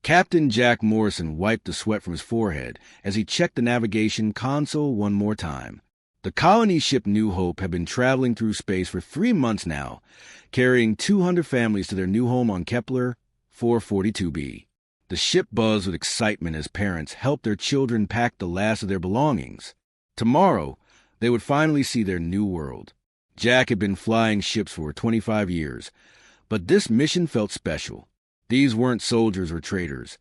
Captain Jack Morrison wiped the sweat from his forehead as he checked the navigation console one more time. The colony ship New Hope had been traveling through space for 3 months now, carrying 200 families to their new home on Kepler 442b. The ship buzzed with excitement as parents helped their children pack the last of their belongings. Tomorrow, they would finally see their new world. Jack had been flying ships for 25 years, but this mission felt special. These weren't soldiers or traders.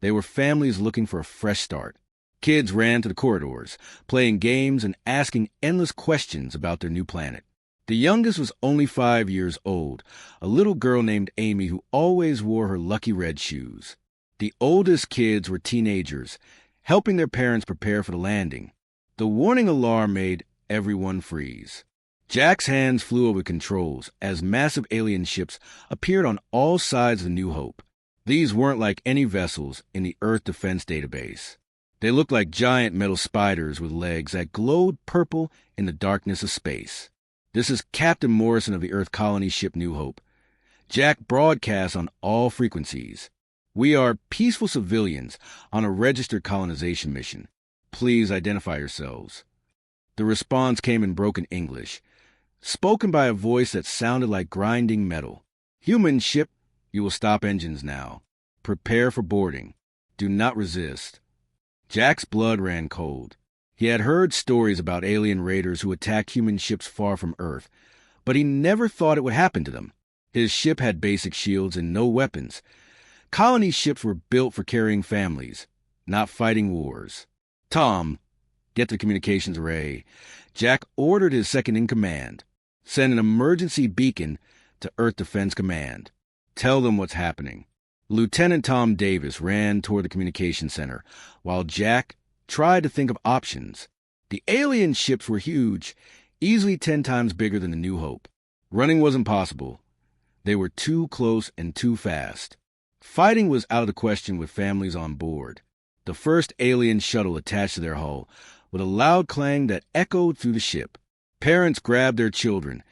They were families looking for a fresh start. Kids ran to the corridors, playing games and asking endless questions about their new planet. The youngest was only 5 years old, a little girl named Amy who always wore her lucky red shoes. The oldest kids were teenagers, helping their parents prepare for the landing. The warning alarm made everyone freeze. Jack's hands flew over controls as massive alien ships appeared on all sides of the New Hope. These weren't like any vessels in the Earth Defense Database. They looked like giant metal spiders with legs that glowed purple in the darkness of space. "This is Captain Morrison of the Earth colony ship New Hope. Jack broadcasts on all frequencies. We are peaceful civilians on a registered colonization mission. Please identify yourselves." The response came in broken English, spoken by a voice that sounded like grinding metal. "Human ship, you will stop engines now. Prepare for boarding. Do not resist." Jack's blood ran cold. He had heard stories about alien raiders who attacked human ships far from Earth, but he never thought it would happen to them. His ship had basic shields and no weapons. Colony ships were built for carrying families, not fighting wars. "Tom, get to the communications array." Jack ordered his second-in-command. "Send an emergency beacon to Earth Defense Command. Tell them what's happening." Lieutenant Tom Davis ran toward the communication center, while Jack tried to think of options. The alien ships were huge, easily 10 times bigger than the New Hope. Running was impossible. They were too close and too fast. Fighting was out of the question with families on board. The first alien shuttle attached to their hull, with a loud clang that echoed through the ship. Parents grabbed their children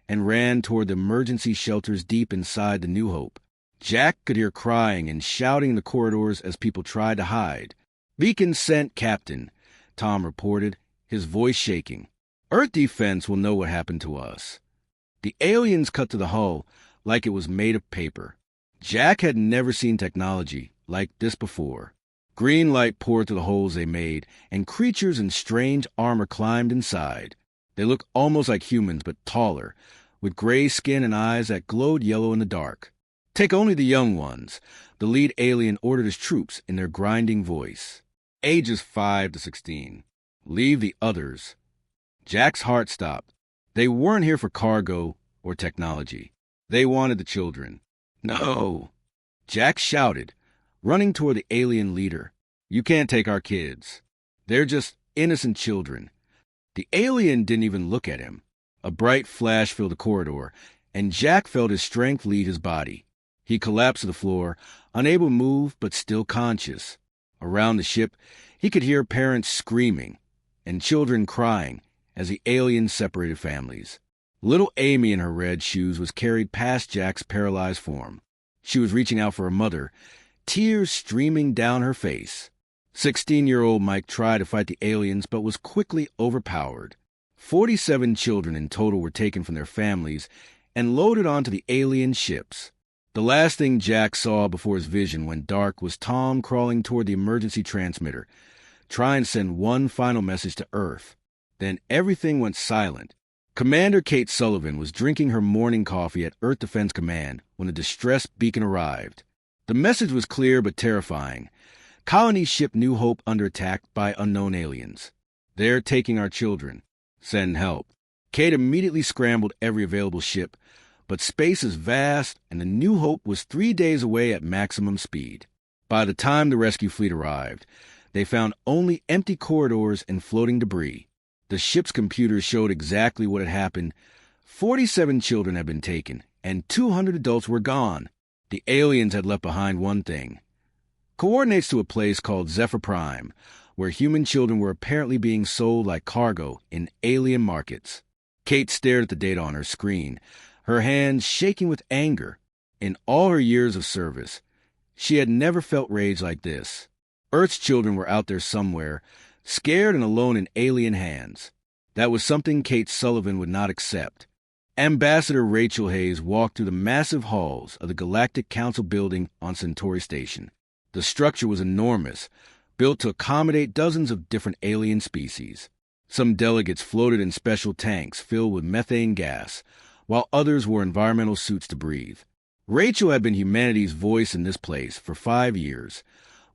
and ran toward the emergency shelters deep inside the New Hope. Jack could hear crying and shouting in the corridors as people tried to hide. "Beacon sent, Captain," Tom reported, his voice shaking. "Earth Defense will know what happened to us." The aliens cut to the hull like it was made of paper. Jack had never seen technology like this before. Green light poured through the holes they made, and creatures in strange armor climbed inside. They looked almost like humans, but taller, with gray skin and eyes that glowed yellow in the dark. "Take only the young ones," the lead alien ordered his troops in their grinding voice. "Ages 5 to 16. Leave the others." Jack's heart stopped. They weren't here for cargo or technology. They wanted the children. "No!" Jack shouted, running toward the alien leader. "You can't take our kids. They're just innocent children." The alien didn't even look at him. A bright flash filled the corridor, and Jack felt his strength leave his body. He collapsed to the floor, unable to move but still conscious. Around the ship, he could hear parents screaming and children crying as the aliens separated families. Little Amy in her red shoes was carried past Jack's paralyzed form. She was reaching out for her mother, tears streaming down her face. 16-year-old Mike tried to fight the aliens but was quickly overpowered. 47 children in total were taken from their families and loaded onto the alien ships. The last thing Jack saw before his vision went dark was Tom crawling toward the emergency transmitter, trying to send one final message to Earth. Then everything went silent. Commander Kate Sullivan was drinking her morning coffee at Earth Defense Command when the distress beacon arrived. The message was clear but terrifying. "Colony ship New Hope under attack by unknown aliens. They're taking our children. Send help." Kate immediately scrambled every available ship, but space is vast, and the New Hope was 3 days away at maximum speed. By the time the rescue fleet arrived, they found only empty corridors and floating debris. The ship's computers showed exactly what had happened. 47 children had been taken, and 200 adults were gone. The aliens had left behind one thing: coordinates to a place called Zephyr Prime, where human children were apparently being sold like cargo in alien markets. Kate stared at the data on her screen, her hands shaking with anger. In all her years of service, She had never felt rage like this. Earth's children were out there somewhere, scared and alone in alien hands. That was something Kate Sullivan would not accept. Ambassador Rachel Hayes walked through the massive halls of the Galactic Council building on Centauri Station. The structure was enormous, built to accommodate dozens of different alien species. Some delegates floated in special tanks filled with methane gas, while others wore environmental suits to breathe. Rachel had been humanity's voice in this place for 5 years,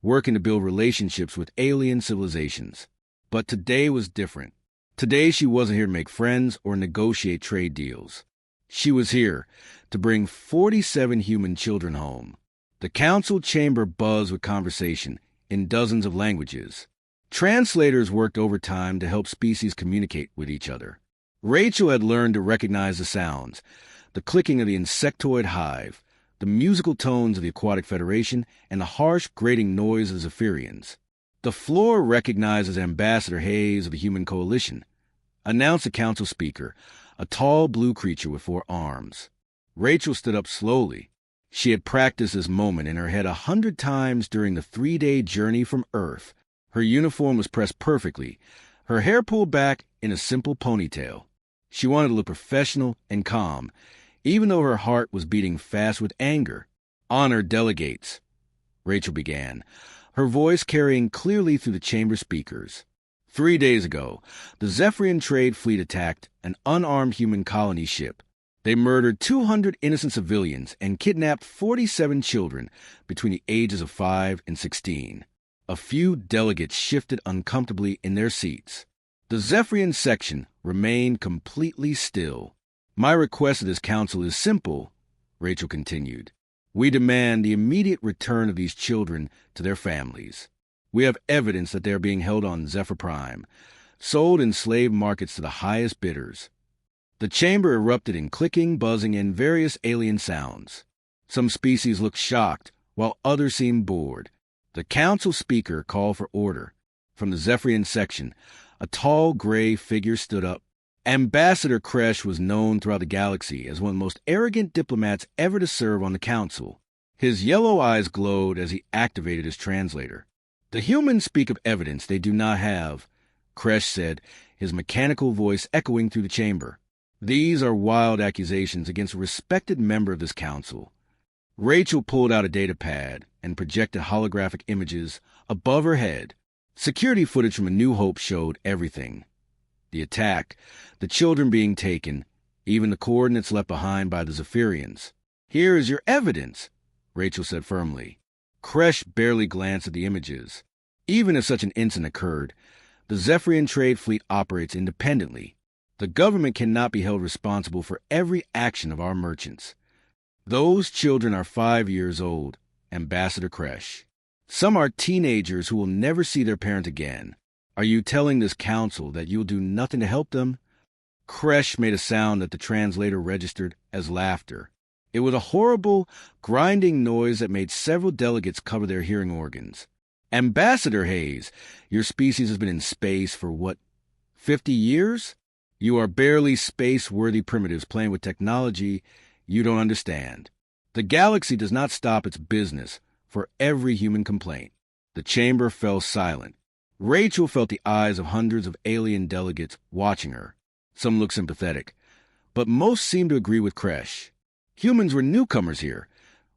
working to build relationships with alien civilizations. But today was different. Today she wasn't here to make friends or negotiate trade deals. She was here to bring 47 human children home. The council chamber buzzed with conversation in dozens of languages. Translators worked overtime to help species communicate with each other. Rachel had learned to recognize the sounds, the clicking of the insectoid hive, the musical tones of the Aquatic Federation, and the harsh, grating noise of Zephyrians. The floor recognizes Ambassador Hayes of the Human Coalition, announced the council speaker, a tall blue creature with 4 arms. Rachel stood up slowly. She had practiced this moment in her head 100 times during the 3-day journey from Earth. Her uniform was pressed perfectly, her hair pulled back in a simple ponytail. She wanted to look professional and calm, even though her heart was beating fast with anger. "Honored delegates," Rachel began, her voice carrying clearly through the chamber speakers. 3 days ago, the Zephyrian trade fleet attacked an unarmed human colony ship. They murdered 200 innocent civilians and kidnapped 47 children between the ages of 5 and 16. A few delegates shifted uncomfortably in their seats. The Zephyrian section remained completely still. "My request of this council is simple," Rachel continued. "We demand the immediate return of these children to their families. We have evidence that they are being held on Zephyr Prime, sold in slave markets to the highest bidders." The chamber erupted in clicking, buzzing, and various alien sounds. Some species looked shocked, while others seemed bored. The council speaker called for order. From the Zephyrian section, a tall gray figure stood up. Ambassador Kresh was known throughout the galaxy as one of the most arrogant diplomats ever to serve on the council. His yellow eyes glowed as he activated his translator. "The humans speak of evidence they do not have," Kresh said, his mechanical voice echoing through the chamber. "These are wild accusations against a respected member of this council." Rachel pulled out a data pad and projected holographic images above her head. Security footage from A New Hope showed everything. The attack, the children being taken, even the coordinates left behind by the Zephyrians. "Here is your evidence," Rachel said firmly. Kresh barely glanced at the images. Even if such an incident occurred, the Zephyrian trade fleet operates independently. The government cannot be held responsible for every action of our merchants. Those children are 5 years old, Ambassador Kresh. Some are teenagers who will never see their parent again. Are you telling this council that you'll do nothing to help them?" Kresh made a sound that the translator registered as laughter. It was a horrible, grinding noise that made several delegates cover their hearing organs. "Ambassador Hayes, your species has been in space for, 50 years? You are barely space-worthy primitives playing with technology you don't understand. The galaxy does not stop its business for every human complaint." The chamber fell silent. Rachel felt the eyes of hundreds of alien delegates watching her. Some looked sympathetic, but most seemed to agree with Kresh. Humans were newcomers here,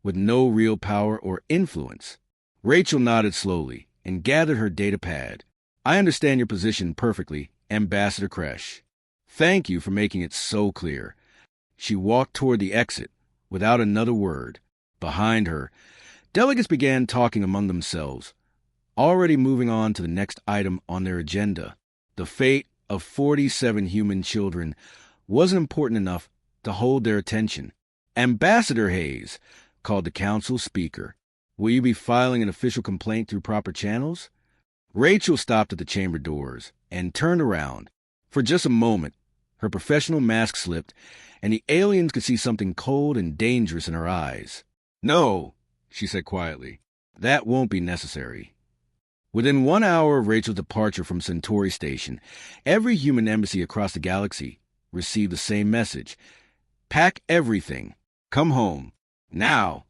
with no real power or influence. Rachel nodded slowly and gathered her data pad. "I understand your position perfectly, Ambassador Kresh. Thank you for making it so clear." She walked toward the exit without another word. Behind her, delegates began talking among themselves, already moving on to the next item on their agenda. The fate of 47 human children wasn't important enough to hold their attention. "Ambassador Hayes," called the council speaker, "will you be filing an official complaint through proper channels?" Rachel stopped at the chamber doors and turned around. For just a moment, her professional mask slipped, and the aliens could see something cold and dangerous in her eyes. "No," she said quietly. "That won't be necessary." Within 1 hour of Rachel's departure from Centauri Station, every human embassy across the galaxy received the same message. "Pack everything. Come home. Now."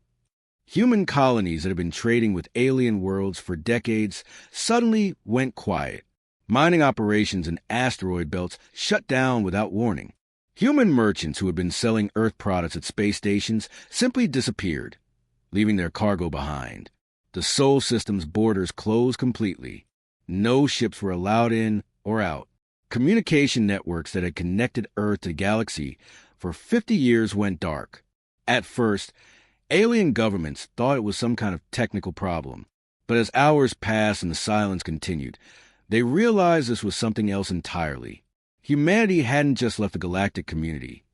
Human colonies that had been trading with alien worlds for decades suddenly went quiet. Mining operations in asteroid belts shut down without warning. Human merchants who had been selling Earth products at space stations simply disappeared, leaving their cargo behind. The Sol system's borders closed completely. No ships were allowed in or out. Communication networks that had connected Earth to the galaxy for 50 years went dark. At first, alien governments thought it was some kind of technical problem. But as hours passed and the silence continued, they realized this was something else entirely. Humanity hadn't just left the galactic community.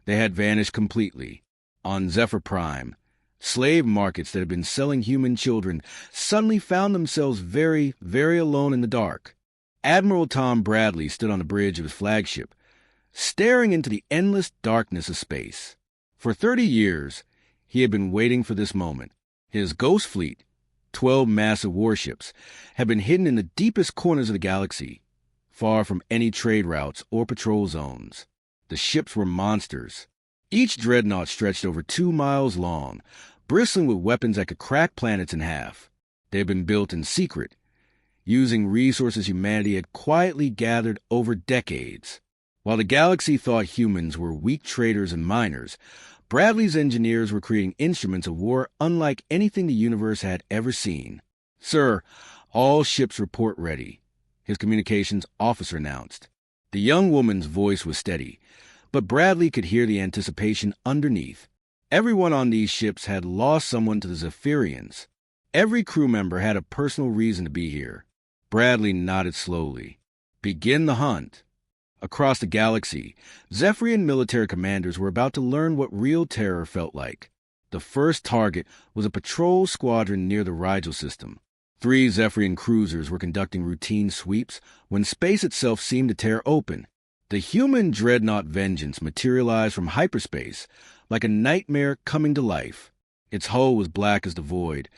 They had vanished completely. On Zephyr Prime, slave markets that had been selling human children suddenly found themselves very, very alone in the dark. Admiral Tom Bradley stood on the bridge of his flagship, staring into the endless darkness of space. For 30 years, he had been waiting for this moment. His Ghost Fleet, 12 massive warships, had been hidden in the deepest corners of the galaxy, far from any trade routes or patrol zones. The ships were monsters. Each dreadnought stretched over 2 miles long, bristling with weapons that could crack planets in half. They had been built in secret, using resources humanity had quietly gathered over decades. While the galaxy thought humans were weak traders and miners, Bradley's engineers were creating instruments of war unlike anything the universe had ever seen. "Sir, all ships report ready," his communications officer announced. The young woman's voice was steady, but Bradley could hear the anticipation underneath. Everyone on these ships had lost someone to the Zephyrians. Every crew member had a personal reason to be here. Bradley nodded slowly. "Begin the hunt." Across the galaxy, Zephyrian military commanders were about to learn what real terror felt like. The first target was a patrol squadron near the Rigel system. 3 Zephyrian cruisers were conducting routine sweeps when space itself seemed to tear open. The human dreadnought Vengeance materialized from hyperspace like a nightmare coming to life. Its hull was black as the void,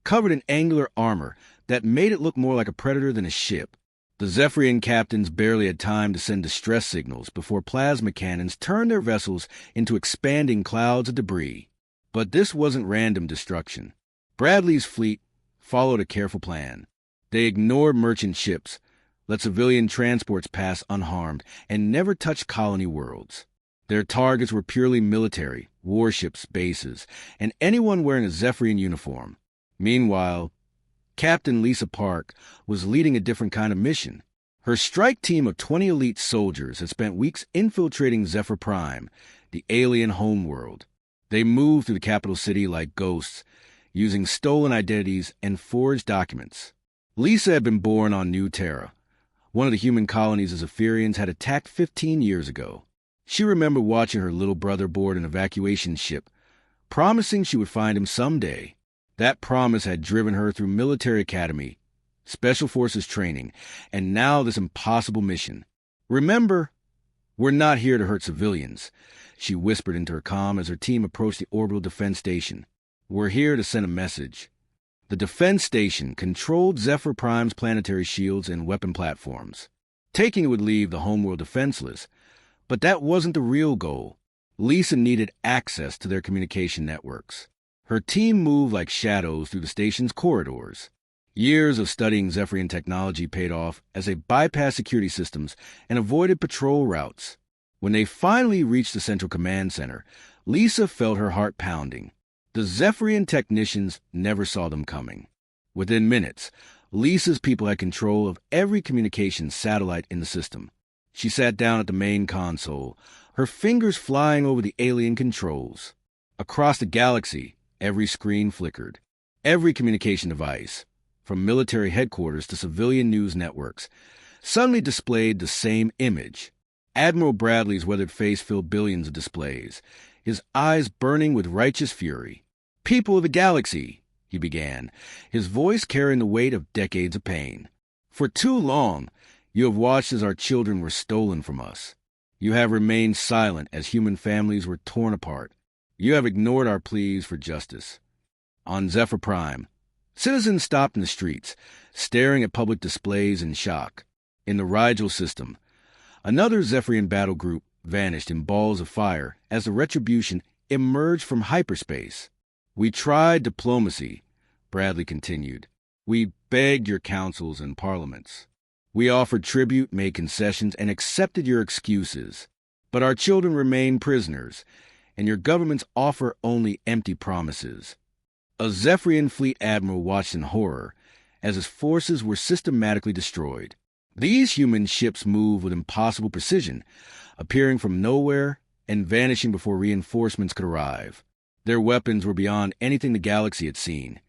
covered in angular armor that made it look more like a predator than a ship. The Zephyrian captains barely had time to send distress signals before plasma cannons turned their vessels into expanding clouds of debris. But this wasn't random destruction. Bradley's fleet followed a careful plan. They ignored merchant ships, let civilian transports pass unharmed, and never touched colony worlds. Their targets were purely military, warships, bases, and anyone wearing a Zephyrian uniform. Meanwhile, Captain Lisa Park was leading a different kind of mission. Her strike team of 20 elite soldiers had spent weeks infiltrating Zephyr Prime, the alien homeworld. They moved through the capital city like ghosts, using stolen identities and forged documents. Lisa had been born on New Terra, one of the human colonies the Zephyrians had attacked 15 years ago. She remembered watching her little brother board an evacuation ship, promising she would find him someday. That promise had driven her through military academy, special forces training, and now this impossible mission. "Remember, we're not here to hurt civilians," she whispered into her comm as her team approached the orbital defense station. "We're here to send a message." The defense station controlled Zephyr Prime's planetary shields and weapon platforms. Taking it would leave the homeworld defenseless, but that wasn't the real goal. Lisa needed access to their communication networks. Her team moved like shadows through the station's corridors. Years of studying Zephyrian technology paid off as they bypassed security systems and avoided patrol routes. When they finally reached the central command center, Lisa felt her heart pounding. The Zephyrian technicians never saw them coming. Within minutes, Lisa's people had control of every communications satellite in the system. She sat down at the main console, her fingers flying over the alien controls. Across the galaxy, every screen flickered. Every communication device, from military headquarters to civilian news networks, suddenly displayed the same image. Admiral Bradley's weathered face filled billions of displays, his eyes burning with righteous fury. "People of the galaxy," he began, his voice carrying the weight of decades of pain. "For too long, you have watched as our children were stolen from us. You have remained silent as human families were torn apart. You have ignored our pleas for justice. On Zephyr Prime, citizens stopped in the streets, staring at public displays in shock. In the Rigel system, another Zephyrian battle group vanished in balls of fire as the Retribution emerged from hyperspace. We tried diplomacy, Bradley continued. We begged your councils and parliaments. We offered tribute, made concessions, and accepted your excuses. But our children remain prisoners, and your governments offer only empty promises. A Zephyrian fleet admiral watched in horror as his forces were systematically destroyed. These human ships move with impossible precision, appearing from nowhere and vanishing before reinforcements could arrive. Their weapons were beyond anything the galaxy had seen.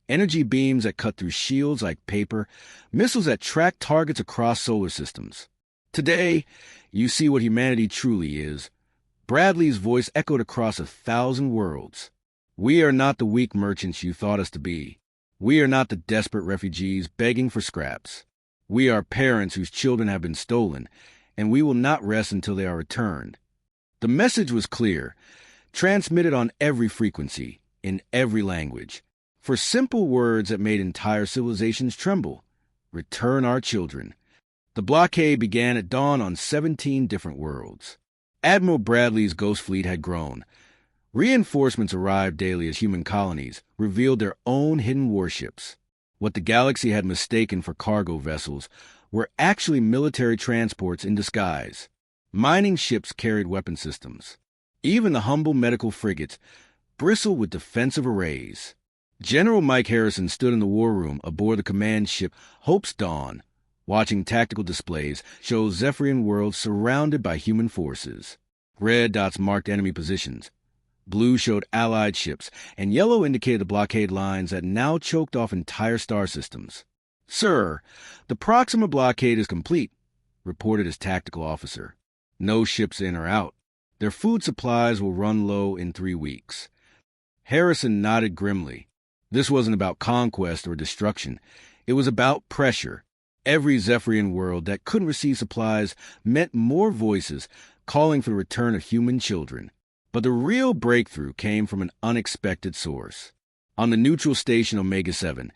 Energy beams that cut through shields like paper, missiles that track targets across solar systems. Today, you see what humanity truly is. Bradley's voice echoed across 1,000 worlds. We are not the weak merchants you thought us to be. We are not the desperate refugees begging for scraps. We are parents whose children have been stolen, and we will not rest until they are returned. The message was clear, transmitted on every frequency, in every language, for simple words that made entire civilizations tremble. Return our children. The blockade began at dawn on 17 different worlds. Admiral Bradley's Ghost Fleet had grown. Reinforcements arrived daily as human colonies revealed their own hidden warships. What the galaxy had mistaken for cargo vessels were actually military transports in disguise. Mining ships carried weapon systems. Even the humble medical frigates bristled with defensive arrays. General Mike Harrison stood in the war room aboard the command ship Hope's Dawn, watching tactical displays show Zephyrian worlds surrounded by human forces. Red dots marked enemy positions. Blue showed Allied ships, and yellow indicated the blockade lines that now choked off entire star systems. "Sir, the Proxima blockade is complete," reported his tactical officer. "No ships in or out. Their food supplies will run low in 3 weeks." Harrison nodded grimly. This wasn't about conquest or destruction. It was about pressure. Every Zephyrian world that couldn't receive supplies meant more voices calling for the return of human children. But the real breakthrough came from an unexpected source. On the neutral station Omega-7,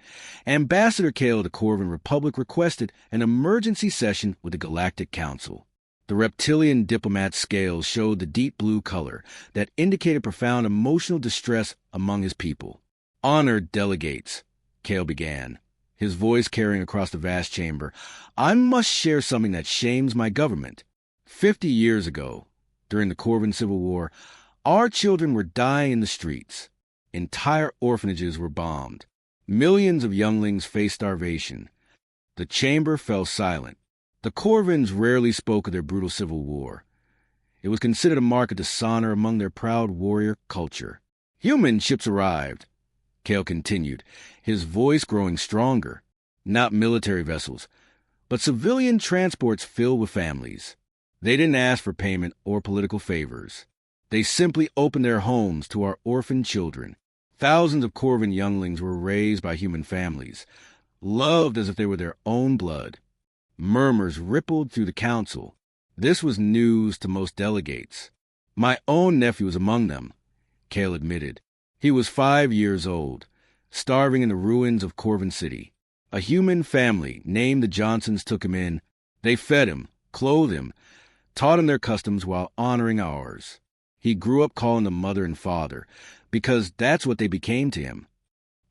Ambassador Kale of the Corvin Republic requested an emergency session with the Galactic Council. The reptilian diplomat's scales showed the deep blue color that indicated profound emotional distress among his people. "Honored delegates," Kale began, his voice carrying across the vast chamber, "I must share something that shames my government. 50 years ago, during the Corvin Civil War, our children were dying in the streets. Entire orphanages were bombed. Millions of younglings faced starvation. The chamber fell silent. The Corvins rarely spoke of their brutal civil war. It was considered a mark of dishonor among their proud warrior culture. Human ships arrived," Kale continued, his voice growing stronger. "Not military vessels, but civilian transports filled with families. They didn't ask for payment or political favors. They simply opened their homes to our orphaned children. Thousands of Corvin younglings were raised by human families, loved as if they were their own blood." Murmurs rippled through the council. This was news to most delegates. "My own nephew was among them," Kale admitted. "He was 5 years old, starving in the ruins of Corvin City. A human family named the Johnsons took him in. They fed him, clothed him, taught him their customs while honoring ours. He grew up calling them mother and father, because that's what they became to him."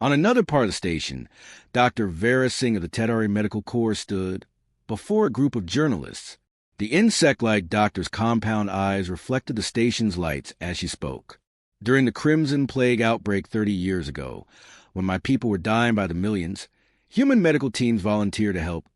On another part of the station, Dr. Vera Singh of the Tedari Medical Corps stood before a group of journalists. The insect-like doctor's compound eyes reflected the station's lights as she spoke. "During the Crimson Plague outbreak 30 years ago, when my people were dying by the millions, human medical teams volunteered to help."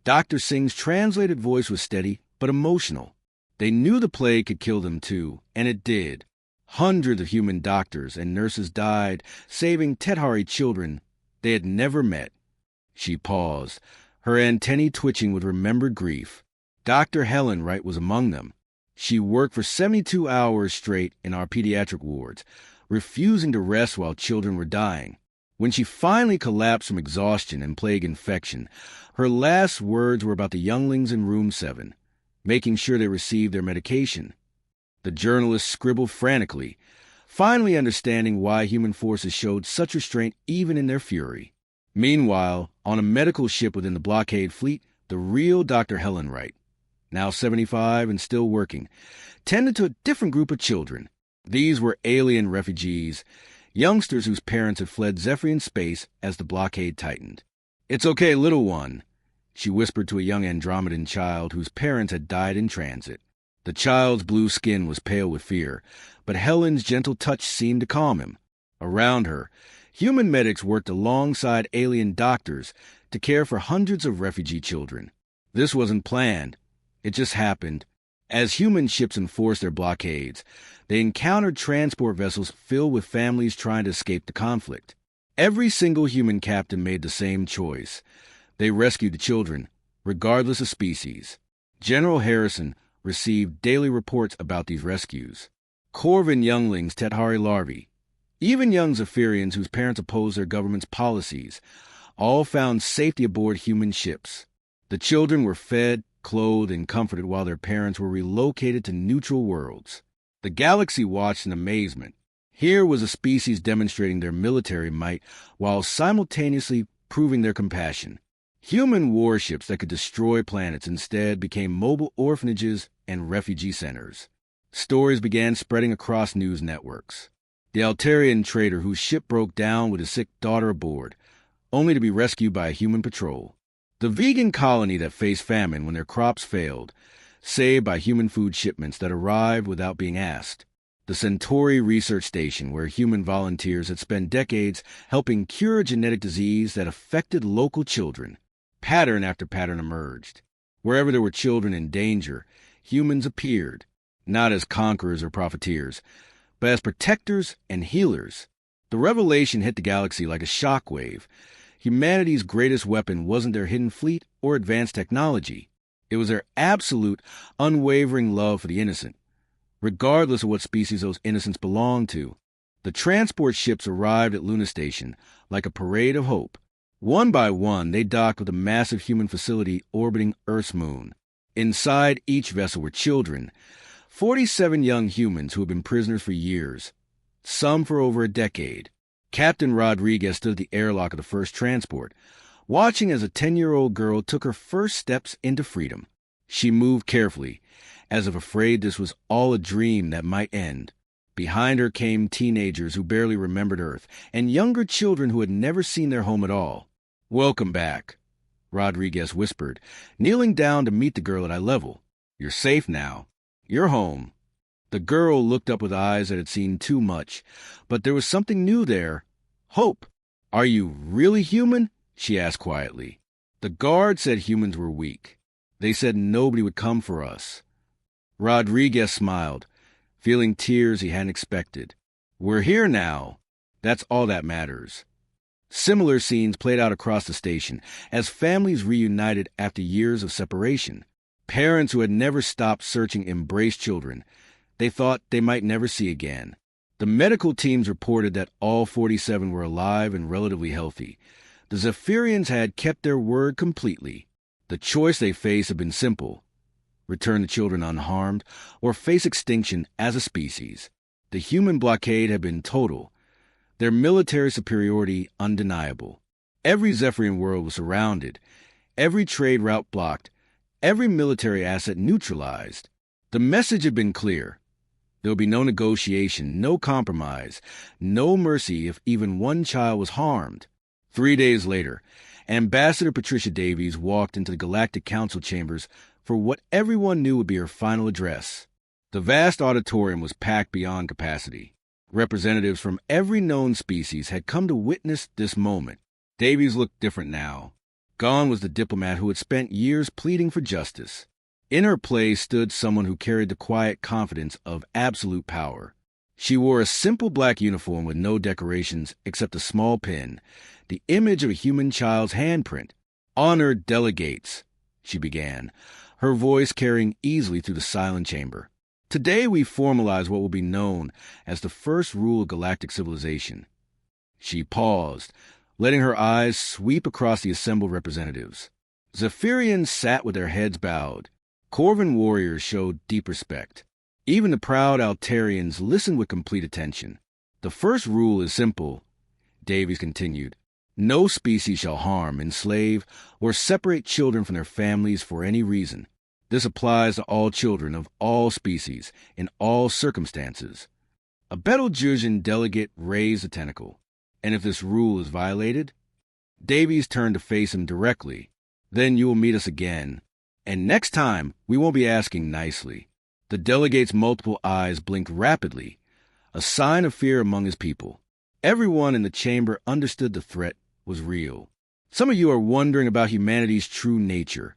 Dr. Singh's translated voice was steady but emotional. They knew the plague could kill them too, and it did. Hundreds of human doctors and nurses died, saving Tedhari children they had never met. She paused, her antennae twitching with remembered grief. Dr. Helen Wright was among them. She worked for 72 hours straight in our pediatric wards, refusing to rest while children were dying. When she finally collapsed from exhaustion and plague infection, her last words were about the younglings in room 7, making sure they received their medication. The journalists scribbled frantically, finally understanding why human forces showed such restraint even in their fury. Meanwhile, on a medical ship within the blockade fleet, the real Dr. Helen Wright, now 75 and still working, tended to a different group of children. These were alien refugees, youngsters whose parents had fled Zephyrian space as the blockade tightened. "It's okay, little one," she whispered to a young Andromedan child whose parents had died in transit. The child's blue skin was pale with fear, but Helen's gentle touch seemed to calm him. Around her, human medics worked alongside alien doctors to care for hundreds of refugee children. This wasn't planned. It just happened. As human ships enforced their blockades, they encountered transport vessels filled with families trying to escape the conflict. Every single human captain made the same choice. They rescued the children, regardless of species. General Harrison received daily reports about these rescues. Corvin younglings, Tethari larvae, even young Zephyrians whose parents opposed their government's policies, all found safety aboard human ships. The children were fed, clothed, and comforted while their parents were relocated to neutral worlds. The galaxy watched in amazement. Here was a species demonstrating their military might while simultaneously proving their compassion. Human warships that could destroy planets instead became mobile orphanages and refugee centers. Stories began spreading across news networks. The Altarian trader whose ship broke down with his sick daughter aboard, only to be rescued by a human patrol. The vegan colony that faced famine when their crops failed, saved by human food shipments that arrived without being asked. The Centauri research station where human volunteers had spent decades helping cure a genetic disease that affected local children. Pattern after pattern emerged. Wherever there were children in danger, humans appeared, not as conquerors or profiteers, but as protectors and healers. The revelation hit the galaxy like a shockwave. Humanity's greatest weapon wasn't their hidden fleet or advanced technology. It was their absolute, unwavering love for the innocent, regardless of what species those innocents belonged to. The transport ships arrived at Luna Station like a parade of hope. One by one, they docked with a massive human facility orbiting Earth's moon. Inside each vessel were children, 47 young humans who had been prisoners for years, some for over a decade. Captain Rodriguez stood at the airlock of the first transport, watching as a 10-year-old girl took her first steps into freedom. She moved carefully, as if afraid this was all a dream that might end. Behind her came teenagers who barely remembered Earth, and younger children who had never seen their home at all. "Welcome back," Rodriguez whispered, kneeling down to meet the girl at eye level. "You're safe now. You're home." The girl looked up with eyes that had seen too much, but there was something new there. Hope. "Are you really human?" she asked quietly. "The guard said humans were weak. They said nobody would come for us." Rodriguez smiled, feeling tears he hadn't expected. "We're here now. That's all that matters." Similar scenes played out across the station as families reunited after years of separation. Parents who had never stopped searching embraced children they thought they might never see again. The medical teams reported that all 47 were alive and relatively healthy. The Zephyrians had kept their word completely. The choice they faced had been simple: return the children unharmed or face extinction as a species. The human blockade had been total, their military superiority undeniable. Every Zephyrian world was surrounded, every trade route blocked, every military asset neutralized. The message had been clear. There would be no negotiation, no compromise, no mercy if even one child was harmed. 3 days later, Ambassador Patricia Davies walked into the Galactic Council chambers for what everyone knew would be her final address. The vast auditorium was packed beyond capacity. Representatives from every known species had come to witness this moment. Davies looked different now. Gone was the diplomat who had spent years pleading for justice. In her place stood someone who carried the quiet confidence of absolute power. She wore a simple black uniform with no decorations except a small pin, the image of a human child's handprint. "Honored delegates," she began, her voice carrying easily through the silent chamber. "Today we formalize what will be known as the first rule of galactic civilization." She paused, letting her eyes sweep across the assembled representatives. Zephyrians sat with their heads bowed. Corvin warriors showed deep respect. Even the proud Altarians listened with complete attention. "The first rule is simple," Davies continued. "No species shall harm, enslave, or separate children from their families for any reason. This applies to all children of all species, in all circumstances." A Betelgeuse delegate raised a tentacle. And if this rule is violated? Davies turned to face him directly. Then you will meet us again. And next time, we won't be asking nicely. The delegate's multiple eyes blinked rapidly, a sign of fear among his people. Everyone in the chamber understood the threat was real. Some of you are wondering about humanity's true nature,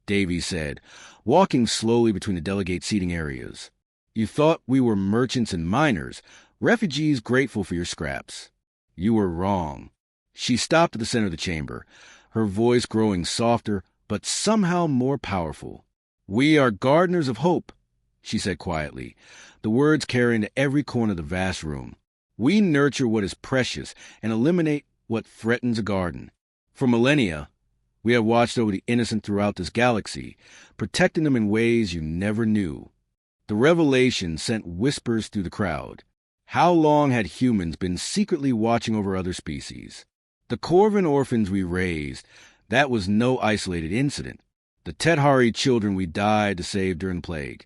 Davies said, walking slowly between the delegate seating areas. You thought we were merchants and miners, refugees grateful for your scraps. You were wrong. She stopped at the center of the chamber, her voice growing softer but somehow more powerful. We are gardeners of hope, she said quietly, the words carrying to every corner of the vast room. We nurture what is precious and eliminate what threatens a garden. For millennia, we have watched over the innocent throughout this galaxy, protecting them in ways you never knew. The revelation sent whispers through the crowd. How long had humans been secretly watching over other species? The Corvin orphans we raised, that was no isolated incident. The Tethari children we died to save during the plague.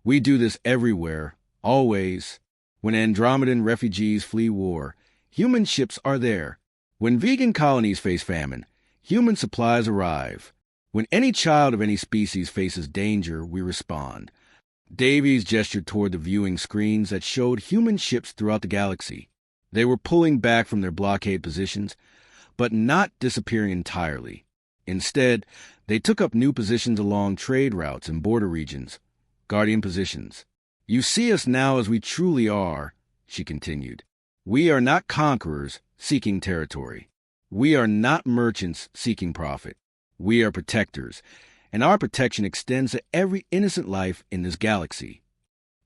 We do this everywhere, always. When Andromedan refugees flee war, human ships are there. When vegan colonies face famine, human supplies arrive. When any child of any species faces danger, we respond. Davies gestured toward the viewing screens that showed human ships throughout the galaxy. They were pulling back from their blockade positions, but not disappearing entirely. Instead, they took up new positions along trade routes and border regions, guardian positions. You see us now as we truly are, she continued. We are not conquerors seeking territory. We are not merchants seeking profit. We are protectors, and our protection extends to every innocent life in this galaxy.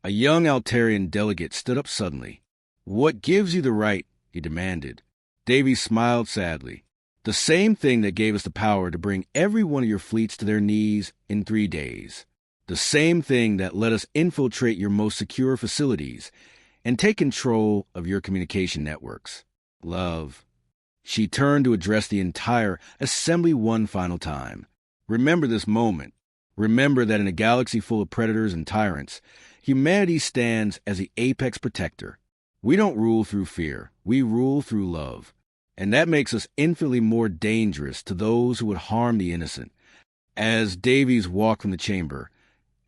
A young Altarian delegate stood up suddenly. What gives you the right? He demanded. Davies smiled sadly. The same thing that gave us the power to bring every one of your fleets to their knees in 3 days. The same thing that let us infiltrate your most secure facilities and take control of your communication networks. Love. She turned to address the entire assembly one final time. Remember this moment. Remember that in a galaxy full of predators and tyrants, humanity stands as the apex protector. We don't rule through fear. We rule through love. And that makes us infinitely more dangerous to those who would harm the innocent. As Davies walked from the chamber,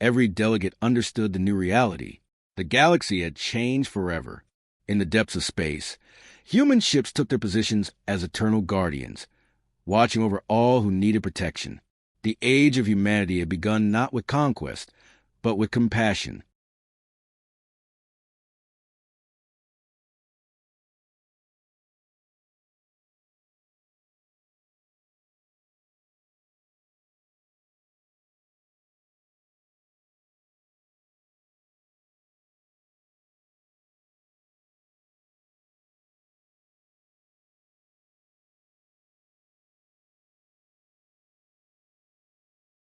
every delegate understood the new reality. The galaxy had changed forever. In the depths of space, human ships took their positions as eternal guardians, watching over all who needed protection. The age of humanity had begun not with conquest, but with compassion.